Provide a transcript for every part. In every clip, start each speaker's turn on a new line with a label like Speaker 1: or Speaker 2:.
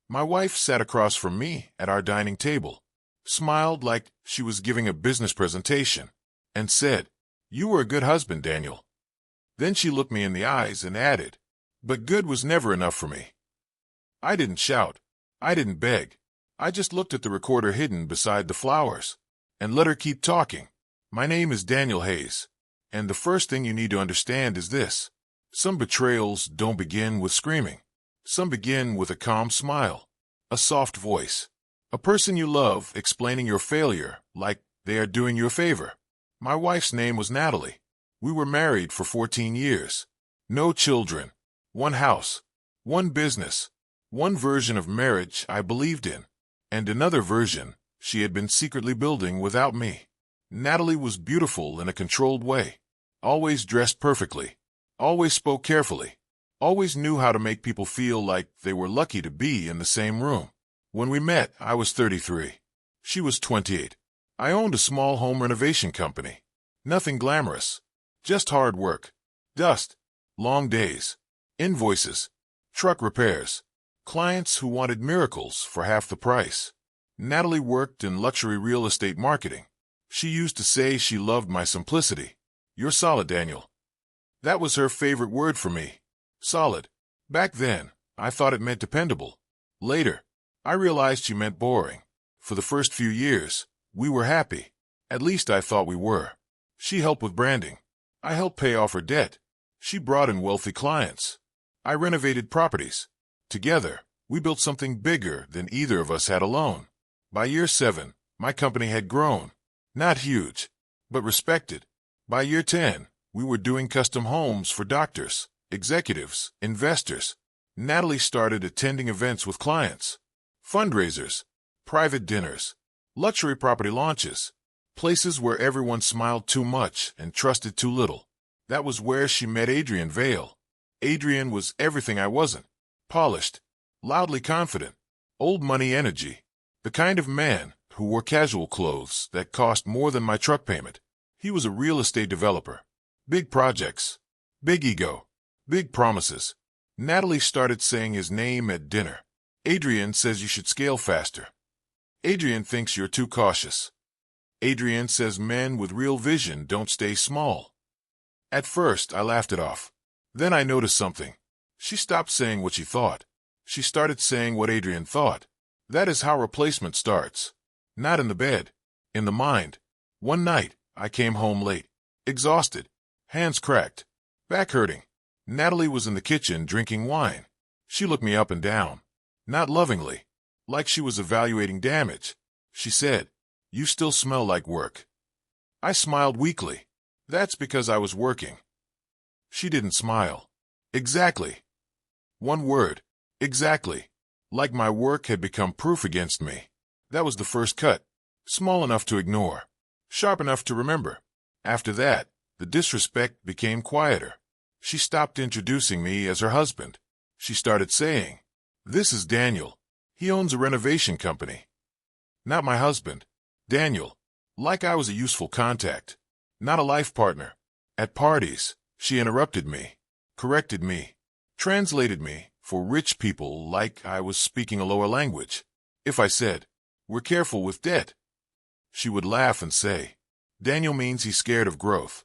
Speaker 1: My wife sat across from me at our dining table, smiled like she was giving a business presentation, and said, "You were a good husband, Daniel." Then she looked me in the eyes and added, "But good was never enough for me." I didn't shout. I didn't beg. I just looked at the recorder hidden beside the flowers and let her keep talking. "My name is Daniel Hayes, and the first thing you need to understand is this. Some betrayals don't begin with screaming. Some begin with a calm smile, a soft voice, a person you love explaining your failure like they are doing you a favor." My wife's name was Natalie. We were married for 14 years. No children, one house, one business, one version of marriage I believed in, and another version she had been secretly building without me. Natalie was beautiful in a controlled way, always dressed perfectly, always spoke carefully, always knew how to make people feel like they were lucky to be in the same room. When we met, I was 33. She was 28. I owned a small home renovation company. Nothing glamorous, just hard work, dust, long days, invoices, truck repairs, clients who wanted miracles for half the price. Natalie worked in luxury real estate marketing. She used to say she loved my simplicity. "You're solid, Daniel." That was her favorite word for me. Solid. Back then, I thought it meant dependable. Later, I realized she meant boring. For the first few years, we were happy. At least I thought we were. She helped with branding. I helped pay off her debt. She brought in wealthy clients. I renovated properties. Together, we built something bigger than either of us had alone. By year 7, my company had grown. Not huge, but respected. By year 10, we were doing custom homes for doctors, executives, investors. Natalie started attending events with clients, fundraisers, private dinners, luxury property launches, places where everyone smiled too much and trusted too little. That was where she met Adrian Vale. Adrian was everything I wasn't. Polished, loudly confident, old money energy, the kind of man who wore casual clothes that cost more than my truck payment. He was a real estate developer. Big projects, big ego, big promises. Natalie started saying his name at dinner. "Adrian says you should scale faster. Adrian thinks you're too cautious. Adrian says men with real vision don't stay small." At first, I laughed it off. Then I noticed something. She stopped saying what she thought. She started saying what Adrian thought. That is how replacement starts. Not in the bed, in the mind. One night, I came home late, exhausted, hands cracked, back hurting. Natalie was in the kitchen drinking wine. She looked me up and down, not lovingly, like she was evaluating damage. She said, "You still smell like work." I smiled weakly. "That's because I was working." She didn't smile. "Exactly." One word. Exactly. Like my work had become proof against me. That was the first cut. Small enough to ignore. Sharp enough to remember. After that, the disrespect became quieter. She stopped introducing me as her husband. She started saying, "This is Daniel. He owns a renovation company." Not my husband. Daniel. Like I was a useful contact. Not a life partner. At parties, she interrupted me, corrected me, translated me for rich people like I was speaking a lower language. If I said, "We're careful with debt," she would laugh and say, "Daniel means he's scared of growth."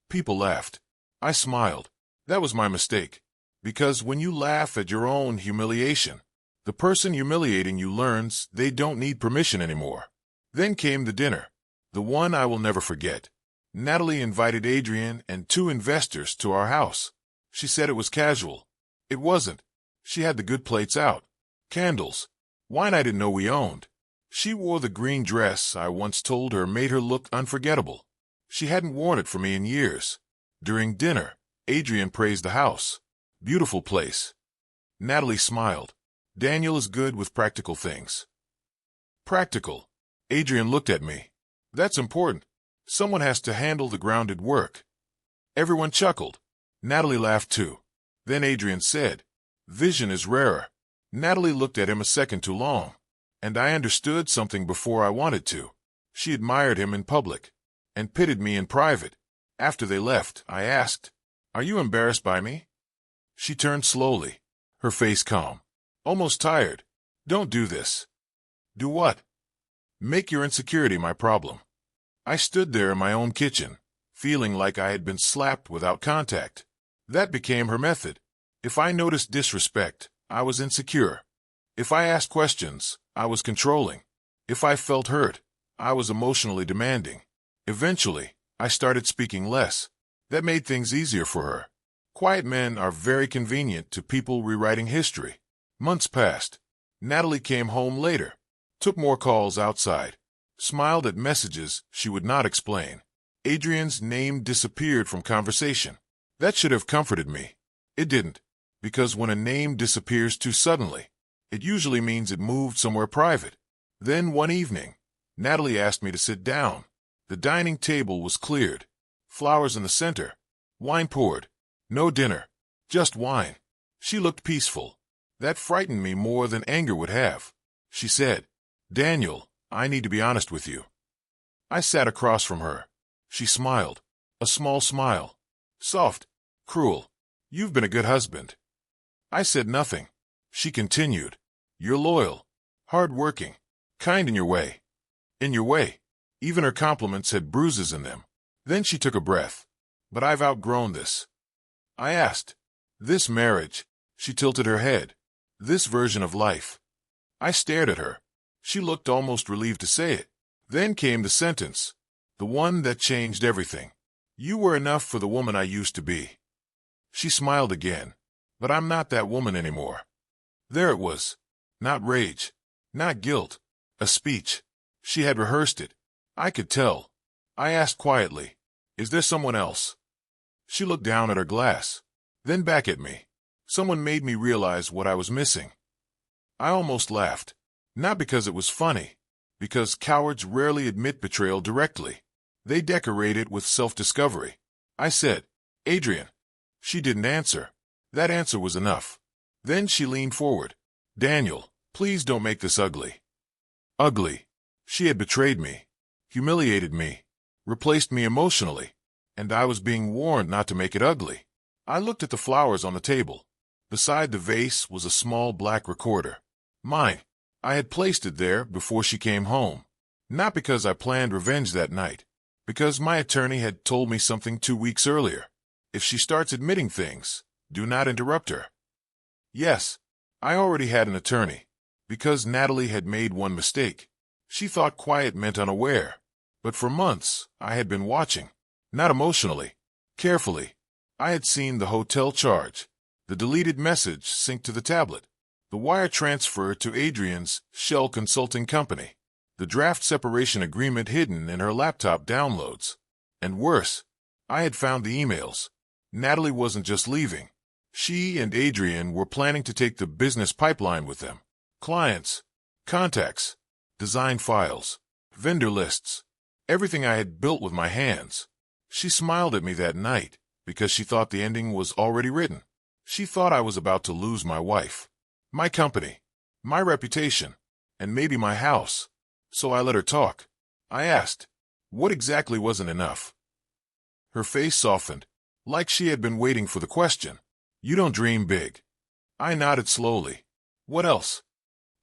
Speaker 1: People laughed. I smiled. That was my mistake. Because when you laugh at your own humiliation, the person humiliating you learns they don't need permission anymore. Then came the dinner, the one I will never forget. Natalie invited Adrian and 2 investors to our house. She said it was casual. It wasn't. She had the good plates out. Candles. Wine I didn't know we owned. She wore the green dress I once told her made her look unforgettable. She hadn't worn it for me in years. During dinner, Adrian praised the house. Beautiful place. Natalie smiled. Daniel is good with practical things. Practical. Adrian looked at me. That's important. Someone has to handle the grounded work. Everyone chuckled. Natalie laughed too. Then Adrian said, "Vision is rarer." Natalie looked at him a second too long, and I understood something before I wanted to. She admired him in public and pitied me in private. After they left, I asked, "Are you embarrassed by me?" She turned slowly, her face calm, almost tired. Don't do this. Do what? Make your insecurity my problem. I stood there in my own kitchen, feeling like I had been slapped without contact. That became her method. If I noticed disrespect, I was insecure. If I asked questions, I was controlling. If I felt hurt, I was emotionally demanding. Eventually, I started speaking less. That made things easier for her. Quiet men are very convenient to people rewriting history. Months passed. Natalie came home later, took more calls outside, smiled at messages she would not explain. Adrian's name disappeared from conversation. That should have comforted me. It didn't, because when a name disappears too suddenly, it usually means it moved somewhere private. Then one evening, Natalie asked me to sit down. The dining table was cleared, flowers in the center, wine poured. No dinner, just wine. She looked peaceful. That frightened me more than anger would have. She said, "Daniel, I need to be honest with you." I sat across from her. She smiled, a small smile, soft, cruel. "You've been a good husband." I said nothing. She continued, "You're loyal, hard-working, kind in your way." In your way. Even her compliments had bruises in them. Then she took a breath. "But I've outgrown this." I asked, "This marriage?" She tilted her head. "This version of life?" I stared at her. She looked almost relieved to say it. Then came the sentence, the one that changed everything. "You were enough for the woman I used to be." She smiled again. "But I'm not that woman anymore." There it was. Not rage. Not guilt. A speech. She had rehearsed it. I could tell. I asked quietly, "Is there someone else?" She looked down at her glass, then back at me. Someone made me realize what I was missing. I almost laughed. Not because it was funny, because cowards rarely admit betrayal directly. They decorate it with self-discovery. I said, "Adrian." She didn't answer. That answer was enough. Then she leaned forward. "Daniel, please don't make this ugly." Ugly. She had betrayed me, humiliated me, replaced me emotionally, and I was being warned not to make it ugly. I looked at the flowers on the table. Beside the vase was a small black recorder. Mine. I had placed it there before she came home. Not because I planned revenge that night. Because my attorney had told me something 2 weeks earlier. If she starts admitting things, do not interrupt her. Yes, I already had an attorney. Because Natalie had made one mistake. She thought quiet meant unaware. But for months, I had been watching. Not emotionally. Carefully. I had seen the hotel charge, the deleted message synced to the tablet, the wire transfer to Adrian's Shell Consulting Company, the draft separation agreement hidden in her laptop downloads. And worse, I had found the emails. Natalie wasn't just leaving. She and Adrian were planning to take the business pipeline with them. Clients, contacts, design files, vendor lists, everything I had built with my hands. She smiled at me that night because she thought the ending was already written. She thought I was about to lose my wife, my company, my reputation, and maybe my house. So I let her talk. I asked, what exactly wasn't enough? Her face softened, like she had been waiting for the question. You don't dream big. I nodded slowly. What else?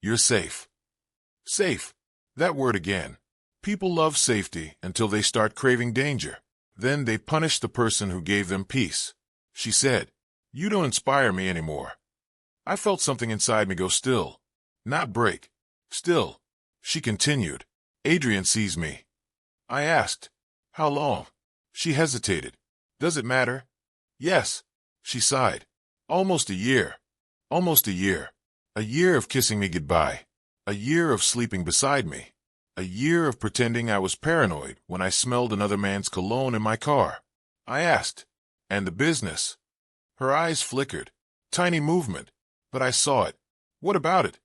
Speaker 1: You're safe. Safe. That word again. People love safety until they start craving danger. Then they punish the person who gave them peace. She said, you don't inspire me anymore. I felt something inside me go still. Not break. Still. She continued. Adrian sees me. I asked, how long? She hesitated. Does it matter? Yes. She sighed. Almost a year. Almost a year. A year of kissing me goodbye. A year of sleeping beside me. A year of pretending I was paranoid when I smelled another man's cologne in my car. I asked, and the business? Her eyes flickered. Tiny movement, but I saw it. What about it?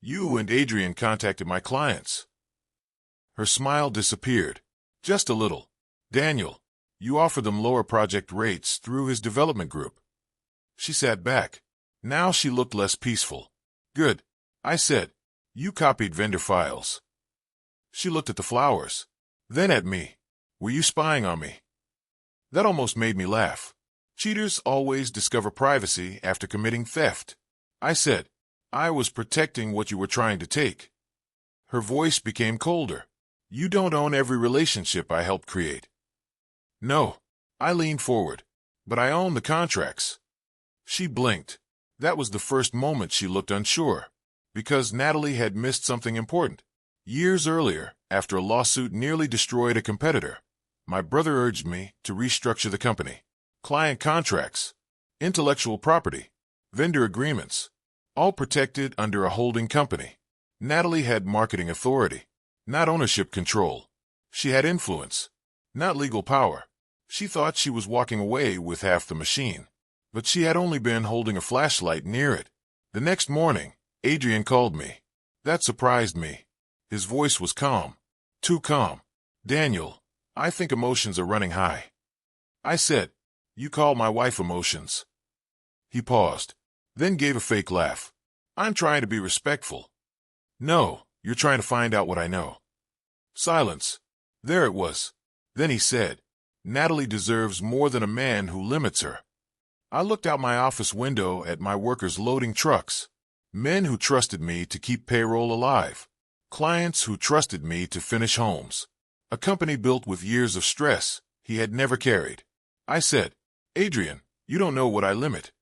Speaker 1: You and Adrian contacted my clients. Her smile disappeared. Just a little. Daniel, you offer them lower project rates through his development group. She sat back. Now she looked less peaceful. Good. I said, you copied vendor files. She looked at the flowers. Then at me. Were you spying on me? That almost made me laugh. Cheaters always discover privacy after committing theft. I said, I was protecting what you were trying to take. Her voice became colder. You don't own every relationship I helped create. No. I leaned forward. But I own the contracts. She blinked. That was the first moment she looked unsure. Because Natalie had missed something important. Years earlier, after a lawsuit nearly destroyed a competitor, my brother urged me to restructure the company. Client contracts, intellectual property, vendor agreements, all protected under a holding company. Natalie had marketing authority, not ownership control. She had influence, not legal power. She thought she was walking away with half the machine, but she had only been holding a flashlight near it. The next morning, Adrian called me. That surprised me. His voice was calm, too calm. Daniel, I think emotions are running high. I said, you call my wife emotions. He paused, then gave a fake laugh. I'm trying to be respectful. No, you're trying to find out what I know. Silence. There it was. Then he said, Natalie deserves more than a man who limits her. I looked out my office window at my workers loading trucks. Men who trusted me to keep payroll alive. Clients who trusted me to finish homes. A company built with years of stress he had never carried. I said, Adrian, you don't know what I limit.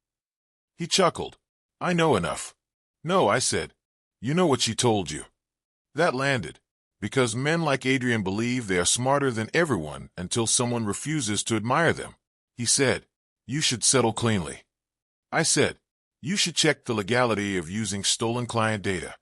Speaker 1: He chuckled. I know enough. No, I said. You know what she told you. That landed. Because men like Adrian believe they are smarter than everyone until someone refuses to admire them. He said, you should settle cleanly. I said, you should check the legality of using stolen client data.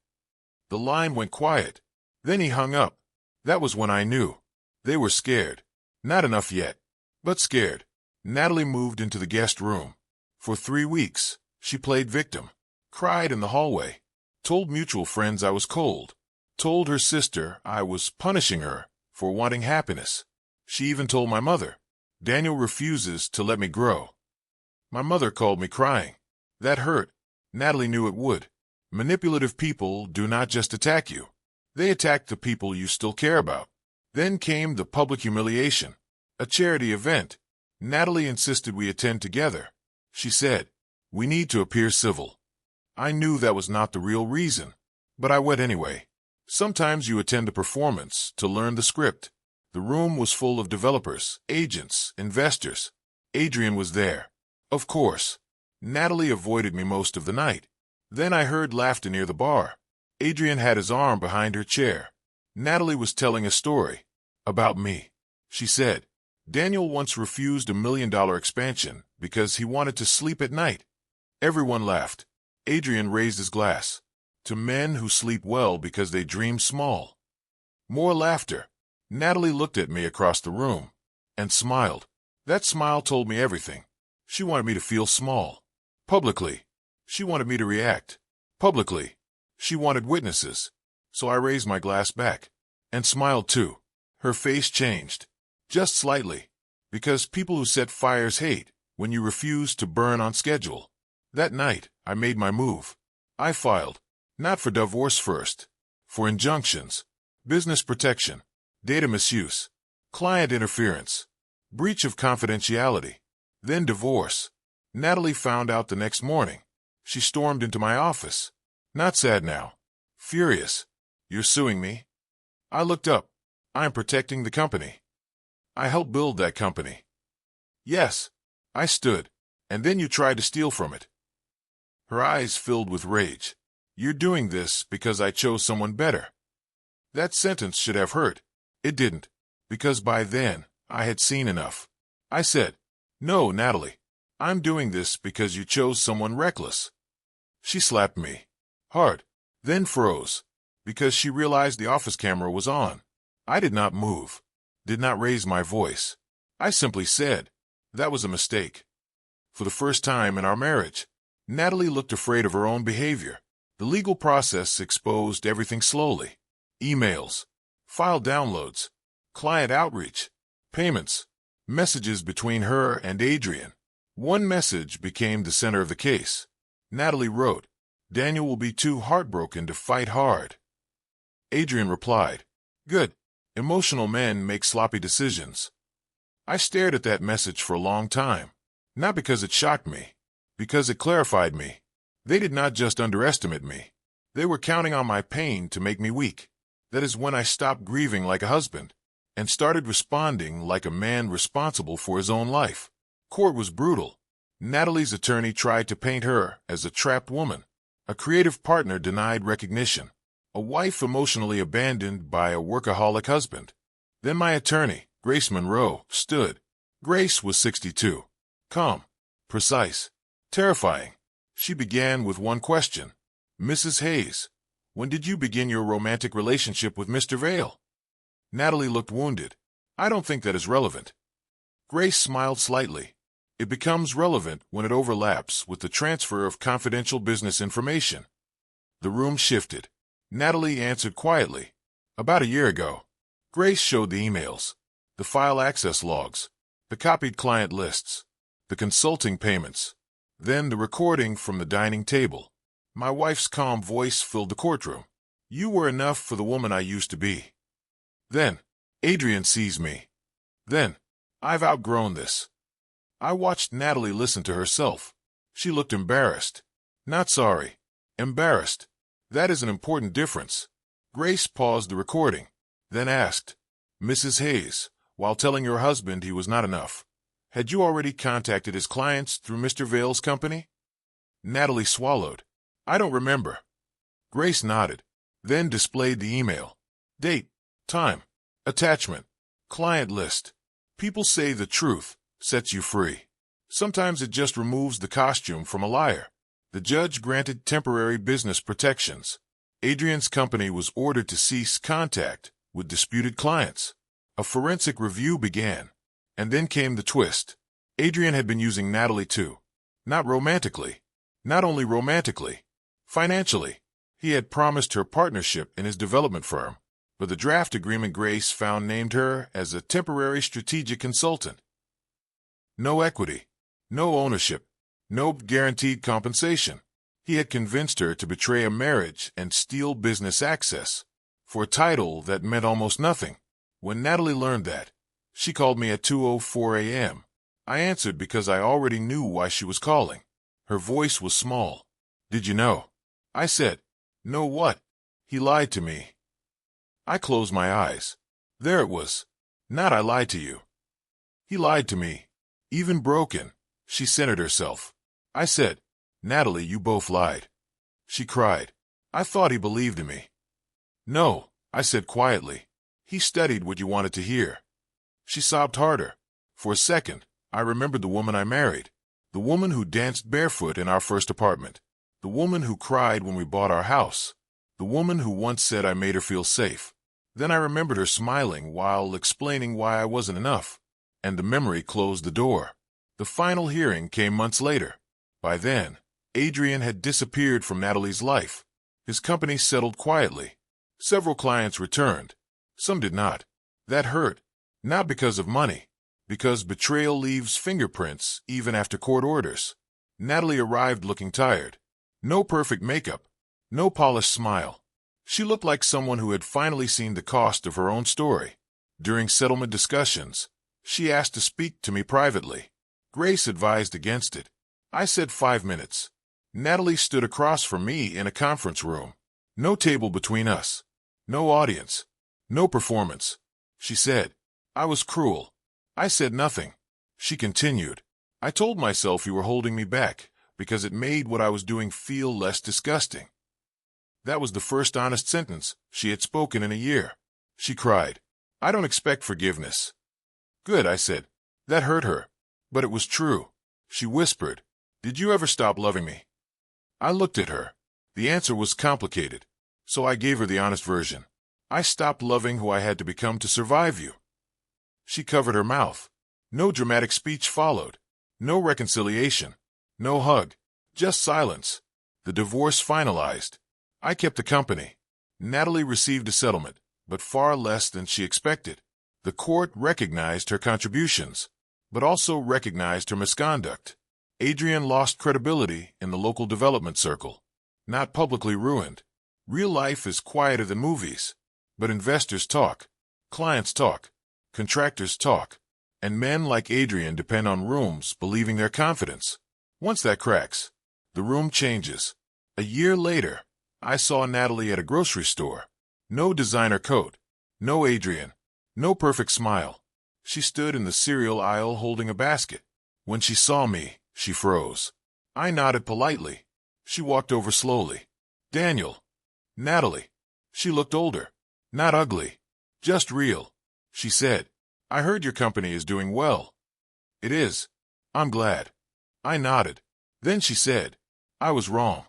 Speaker 1: The line went quiet. Then he hung up. That was when I knew. They were scared. Not enough yet, but scared. Natalie moved into the guest room. For 3 weeks, she played victim. Cried in the hallway. Told mutual friends I was cold. Told her sister I was punishing her for wanting happiness. She even told my mother. Daniel refuses to let me grow. My mother called me crying. That hurt. Natalie knew it would. Manipulative people do not just attack you. They attack the people you still care about. Then came the public humiliation. A charity event. Natalie insisted we attend together. She said, we need to appear civil. I knew that was not the real reason, but I went anyway. Sometimes you attend a performance to learn the script. The room was full of developers, agents, investors. Adrian was there. Of course. Natalie avoided me most of the night. Then I heard laughter near the bar. Adrian had his arm behind her chair. Natalie was telling a story. About me. She said, Daniel once refused $1 million expansion because he wanted to sleep at night. Everyone laughed. Adrian raised his glass. To men who sleep well because they dream small. More laughter. Natalie looked at me across the room and smiled. That smile told me everything. She wanted me to feel small. Publicly. She wanted me to react. Publicly. She wanted witnesses. So I raised my glass back and smiled too. Her face changed. Just slightly. Because people who set fires hate when you refuse to burn on schedule. That night, I made my move. I filed. Not for divorce first. For injunctions. Business protection. Data misuse. Client interference. Breach of confidentiality. Then divorce. Natalie found out the next morning. She stormed into my office. Not sad now. Furious. You're suing me? I looked up. I'm protecting the company. I helped build that company. Yes. I stood. And then you tried to steal from it. Her eyes filled with rage. You're doing this because I chose someone better. That sentence should have hurt. It didn't. Because by then, I had seen enough. I said, no, Natalie. I'm doing this because you chose someone reckless. She slapped me. Hard. Then froze. Because she realized the office camera was on. I did not move. Did not raise my voice. I simply said, that was a mistake. For the first time in our marriage, Natalie looked afraid of her own behavior. The legal process exposed everything slowly. Emails, file downloads, client outreach, payments, messages between her and Adrian. One message became the center of the case. Natalie wrote, Daniel will be too heartbroken to fight hard. Adrian replied, good. Emotional men make sloppy decisions. I stared at that message for a long time. Not because it shocked me. Because it clarified me. They did not just underestimate me. They were counting on my pain to make me weak. That is when I stopped grieving like a husband and started responding like a man responsible for his own life. Court was brutal. Natalie's attorney tried to paint her as a trapped woman, a creative partner denied recognition, a wife emotionally abandoned by a workaholic husband. Then my attorney, Grace Monroe, stood. Grace was 62. Calm, precise, terrifying. She began with one question. Mrs. Hayes, when did you begin your romantic relationship with Mr. Vale? Natalie looked wounded. I don't think that is relevant. Grace smiled slightly. It becomes relevant when it overlaps with the transfer of confidential business information. The room shifted. Natalie answered quietly. About a year ago. Grace showed the emails, the file access logs, the copied client lists, the consulting payments, then the recording from the dining table. My wife's calm voice filled the courtroom. You were enough for the woman I used to be. Then, Adrian sees me. Then, I've outgrown this. I watched Natalie listen to herself. She looked embarrassed. Not sorry. Embarrassed. That is an important difference. Grace paused the recording, then asked, Mrs. Hayes, while telling your husband he was not enough, had you already contacted his clients through Mr. Vale's company? Natalie swallowed. I don't remember. Grace nodded, then displayed the email. Date, time, attachment, client list. People say the truth sets you free. Sometimes it just removes the costume from a liar. The judge granted temporary business protections. Adrian's company was ordered to cease contact with disputed clients. A forensic review began. And then came the twist. Adrian had been using Natalie too. Not romantically. Not only romantically. Financially. He had promised her partnership in his development firm, but the draft agreement Grace found named her as a temporary strategic consultant. No equity. No ownership. No guaranteed compensation. He had convinced her to betray a marriage and steal business access for a title that meant almost nothing. When Natalie learned that, she called me at 2:04 a.m. I answered because I already knew why she was calling. Her voice was small. Did you know? I said. Know what? He lied to me. I closed my eyes. There it was. Not I lied to you. He lied to me. Even broken, she centered herself. I said, Natalie, you both lied. She cried. I thought he believed in me. No, I said quietly. He studied what you wanted to hear. She sobbed harder. For a second, I remembered the woman I married. The woman who danced barefoot in our first apartment. The woman who cried when we bought our house. The woman who once said I made her feel safe. Then I remembered her smiling while explaining why I wasn't enough. And the memory closed the door. The final hearing came months later. By then, Adrian had disappeared from Natalie's life. His company settled quietly. Several clients returned. Some did not. That hurt. Not because of money. Because betrayal leaves fingerprints even after court orders. Natalie arrived looking tired. No perfect makeup. No polished smile. She looked like someone who had finally seen the cost of her own story. During settlement discussions, she asked to speak to me privately. Grace advised against it. I said 5 minutes. Natalie stood across from me in a conference room. No table between us. No audience. No performance. She said, I was cruel. I said nothing. She continued, I told myself you were holding me back because it made what I was doing feel less disgusting. That was the first honest sentence she had spoken in a year. She cried, I don't expect forgiveness. Good, I said. That hurt her. But it was true. She whispered, Did you ever stop loving me? I looked at her. The answer was complicated, so I gave her the honest version. I stopped loving who I had to become to survive you. She covered her mouth. No dramatic speech followed. No reconciliation. No hug. Just silence. The divorce finalized. I kept the company. Natalie received a settlement, but far less than she expected. The court recognized her contributions, but also recognized her misconduct. Adrian lost credibility in the local development circle. Not publicly ruined. Real life is quieter than movies. But investors talk. Clients talk. Contractors talk. And men like Adrian depend on rooms believing their confidence. Once that cracks, the room changes. A year later, I saw Natalie at a grocery store. No designer coat. No Adrian. No perfect smile. She stood in the cereal aisle holding a basket. When she saw me, she froze. I nodded politely. She walked over slowly. Daniel. Natalie. She looked older. Not ugly. Just real. She said, I heard your company is doing well. It is. I'm glad. I nodded. Then she said, I was wrong.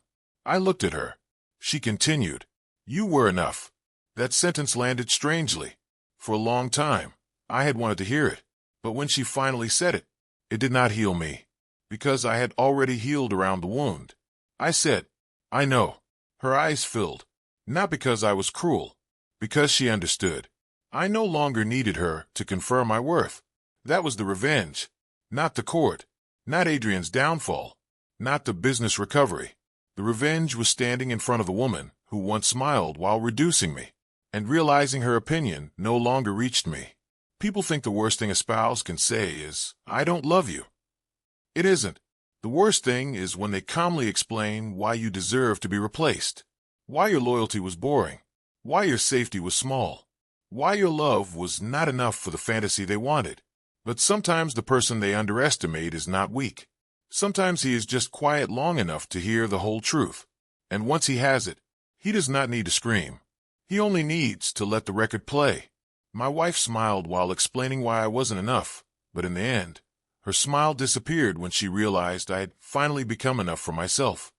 Speaker 1: I looked at her. She continued, You were enough. That sentence landed strangely. For a long time, I had wanted to hear it. But when she finally said it, it did not heal me. Because I had already healed around the wound. I said, I know. Her eyes filled. Not because I was cruel. Because she understood. I no longer needed her to confirm my worth. That was the revenge. Not the court. Not Adrian's downfall. Not the business recovery. The revenge was standing in front of the woman who once smiled while reducing me, and realizing her opinion no longer reached me. People think the worst thing a spouse can say is, I don't love you. It isn't. The worst thing is when they calmly explain why you deserve to be replaced, why your loyalty was boring, why your safety was small, why your love was not enough for the fantasy they wanted. But sometimes the person they underestimate is not weak. Sometimes he is just quiet long enough to hear the whole truth. And once he has it, he does not need to scream. He only needs to let the record play. My wife smiled while explaining why I wasn't enough, but in the end, her smile disappeared when she realized I had finally become enough for myself.